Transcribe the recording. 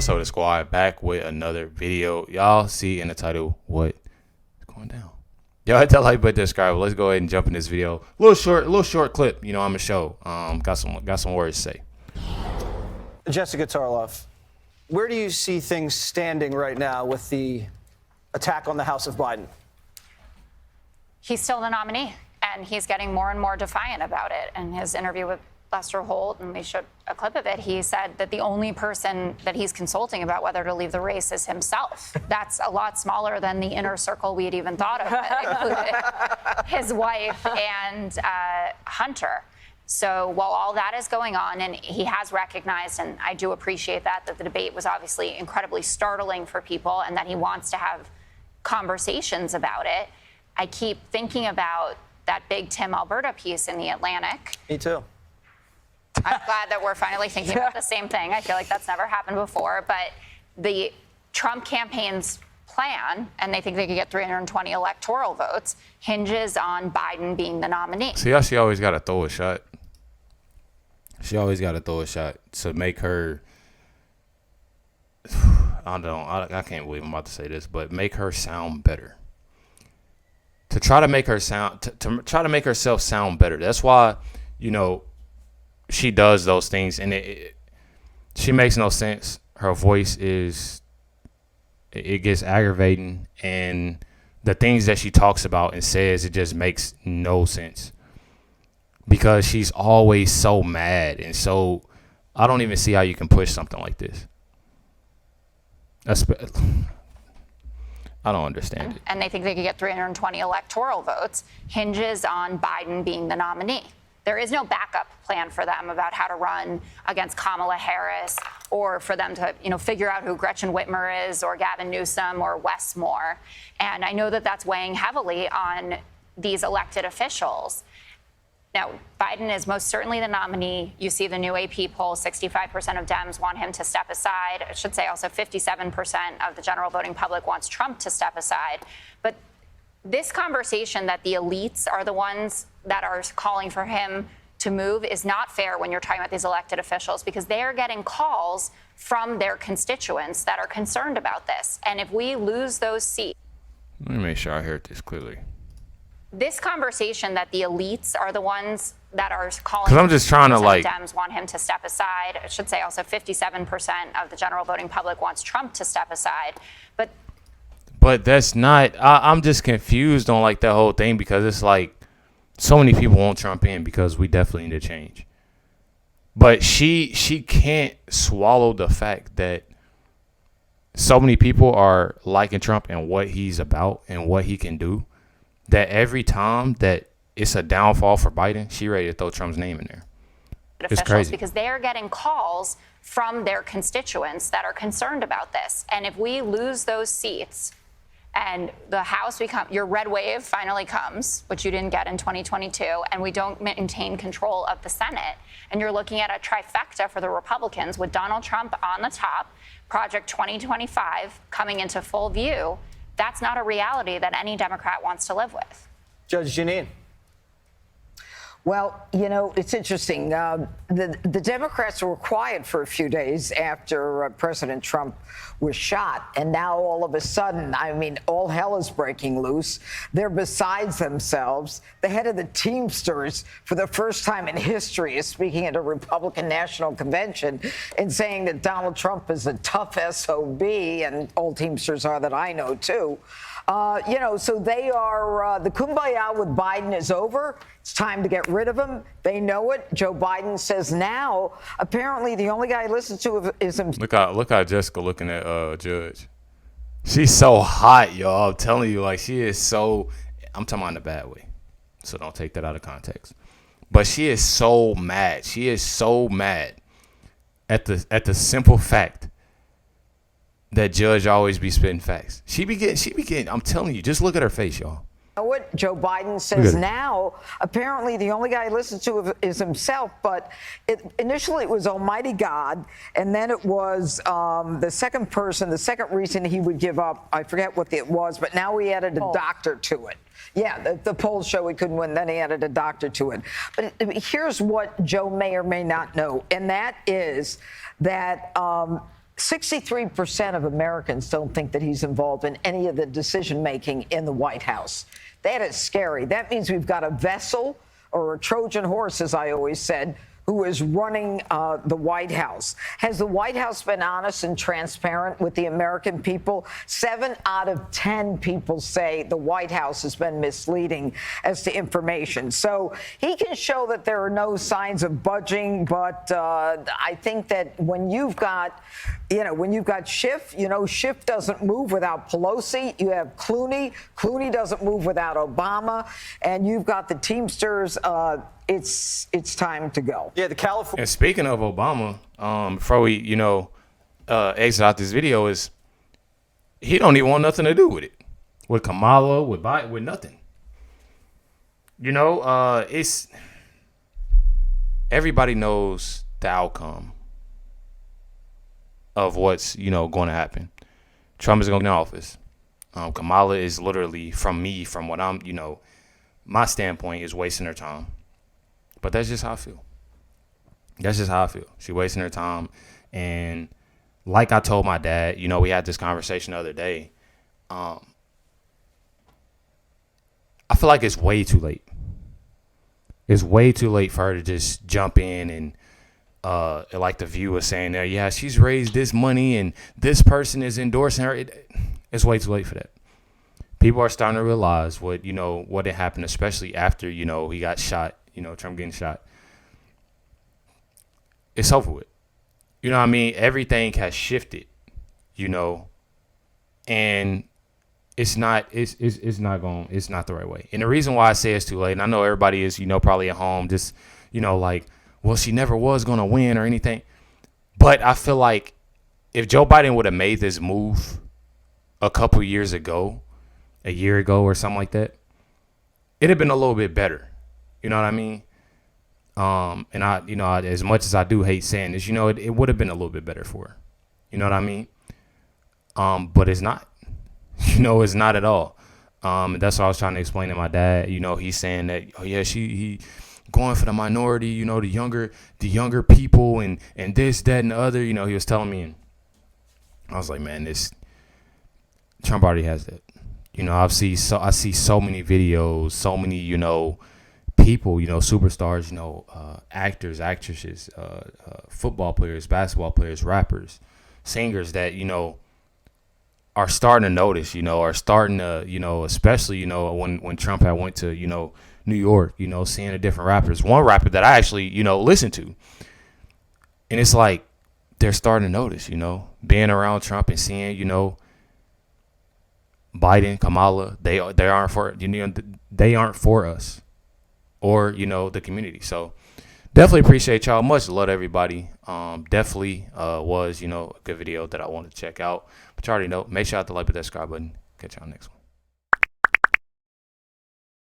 What's up, the squad? Back with another video. Y'all see in the title what is going down. Y'all hit that like button, subscribe. Let's go ahead and jump in this video. Little short clip. You know, I'm a show. Got some words to say. Jessica Tarlov, where do you see things standing right now with the attack on the House of Biden? He's still the nominee, and he's getting more and more defiant about it. In his interview with Lester Holt, and we showed a clip of it, he said that the only person that he's consulting about whether to leave the race is himself. That's a lot smaller than the inner circle we had even thought of, that included his wife and Hunter. So while all that is going on, and he has recognized, and I do appreciate that the debate was obviously incredibly startling for people and that he wants to have conversations about it, I keep thinking about that big Tim Alberta piece in The Atlantic. Me too. I'm glad that we're finally thinking about the same thing. I feel like that's never happened before. But the Trump campaign's plan, and they think they could get 320 electoral votes, hinges on Biden being the nominee. See how she always got to throw a shot? She always got to throw a shot to make her, I can't believe I'm about to say this, but make her sound better. To try to make her sound, to try to make herself sound better. That's why, you know, she does those things, and she makes no sense. Her voice it gets aggravating, and the things that she talks about and says, it just makes no sense because she's always so mad, and so I don't even see how you can push something like this. I don't understand it. And they think they could get 320 electoral votes, hinges on Biden being the nominee. There is no backup plan for them about how to run against Kamala Harris, or for them to, figure out who Gretchen Whitmer is, or Gavin Newsom, or Wes Moore. And I know that that's weighing heavily on these elected officials. Now, Biden is most certainly the nominee. You see the new AP poll, 65% of Dems want him to step aside. I should say also 57% of the general voting public wants Trump to step aside. But this conversation that the elites are the ones that are calling for him to move is not fair when you're talking about these elected officials, because they are getting calls from their constituents that are concerned about this. And if we lose those seats... Let me make sure I heard this clearly. This conversation that the elites are the ones that are calling... Because I'm just trying to, Dems want him to step aside. I should say also 57% of the general voting public wants Trump to step aside. But that's not... I'm just confused on, that whole thing, because it's so many people want Trump in because we definitely need to change. But she can't swallow the fact that so many people are liking Trump and what he's about and what he can do, that every time that it's a downfall for Biden, she ready to throw Trump's name in there. It's crazy. Because they are getting calls from their constituents that are concerned about this. And if we lose those seats and the House, your red wave finally comes, which you didn't get in 2022, and we don't maintain control of the Senate, and you're looking at a trifecta for the Republicans with Donald Trump on the top, Project 2025 coming into full view, that's not a reality that any Democrat wants to live with. Judge Jeanine. Well, it's interesting. The Democrats were quiet for a few days after President Trump was shot. And now all of a sudden, all hell is breaking loose. They're besides themselves. The head of the Teamsters, for the first time in history, is speaking at a Republican National Convention and saying that Donald Trump is a tough SOB, and all Teamsters are that I know, too. So they are, the kumbaya with Biden is over. It's time to get rid of him. They know it. Joe Biden says now, apparently the only guy he listens to is himself. Look how Jessica looking at Judge. She's so hot, y'all. I'm telling you, she is so, I'm talking about in a bad way, so don't take that out of context. But she is so mad. She is so mad at the simple fact that Judge always be spitting facts. She be getting, I'm telling you, just look at her face, y'all. What Joe Biden says now, apparently the only guy he listens to is himself, but initially it was Almighty God, and then it was the second reason he would give up, I forget what it was, but now he added a doctor to it. Yeah, the polls show he couldn't win, then he added a doctor to it. But here's what Joe may or may not know, and that is that 63% of Americans don't think that he's involved in any of the decision making in the White House. That is scary. That means we've got a vessel, or a Trojan horse, as I always said, who is running the White House. Has the White House been honest and transparent with the American people? 7 out of 10 people say the White House has been misleading as to information. So he can show that there are no signs of budging, but I think that when you've got, Schiff, Schiff doesn't move without Pelosi. You have Clooney. Clooney doesn't move without Obama. And you've got the Teamsters. It's time to go. Yeah, the California. And speaking of Obama, before we, exit out this video, is he don't even want nothing to do with it, with Kamala, with Biden, with nothing. It's everybody knows the outcome of what's going to happen. Trump is going to get in office. Kamala is literally, from what I'm, my standpoint, is wasting her time. But that's just how I feel. She's wasting her time. And like I told my dad, we had this conversation the other day. I feel like it's way too late. It's way too late for her to just jump in and like the View was saying there, yeah, she's raised this money and this person is endorsing her. It's way too late for that. People are starting to realize what had happened, especially after, he got shot. Trump getting shot. It's over with. Everything has shifted, and it's not the right way. And the reason why I say it's too late, and I know everybody is, probably at home just, like, well, she never was going to win or anything. But I feel like if Joe Biden would have made this move a couple years ago, a year ago or something like that, it'd have been a little bit better. You know what I mean? And I, as much as I do hate saying this, it would have been a little bit better for her. You know what I mean? But it's not. It's not at all. And that's what I was trying to explain to my dad. He's saying that, oh yeah, he going for the minority, the younger people and this, that, and the other. He was telling me, and I was like, man, Trump already has that. I see so many videos, so many, people, superstars, actors, actresses, football players, basketball players, rappers, singers that, are starting to notice, are starting to, especially, when Trump had went to, New York, seeing the different rappers. One rapper that I actually, listen to. And it's like they're starting to notice, being around Trump and seeing, Biden, Kamala, they aren't for, they aren't for us. Or, the community. So definitely appreciate y'all. Much love to everybody. Definitely was, a good video that I wanted to check out. But you already know, make sure you hit the like and subscribe button. Catch y'all next one.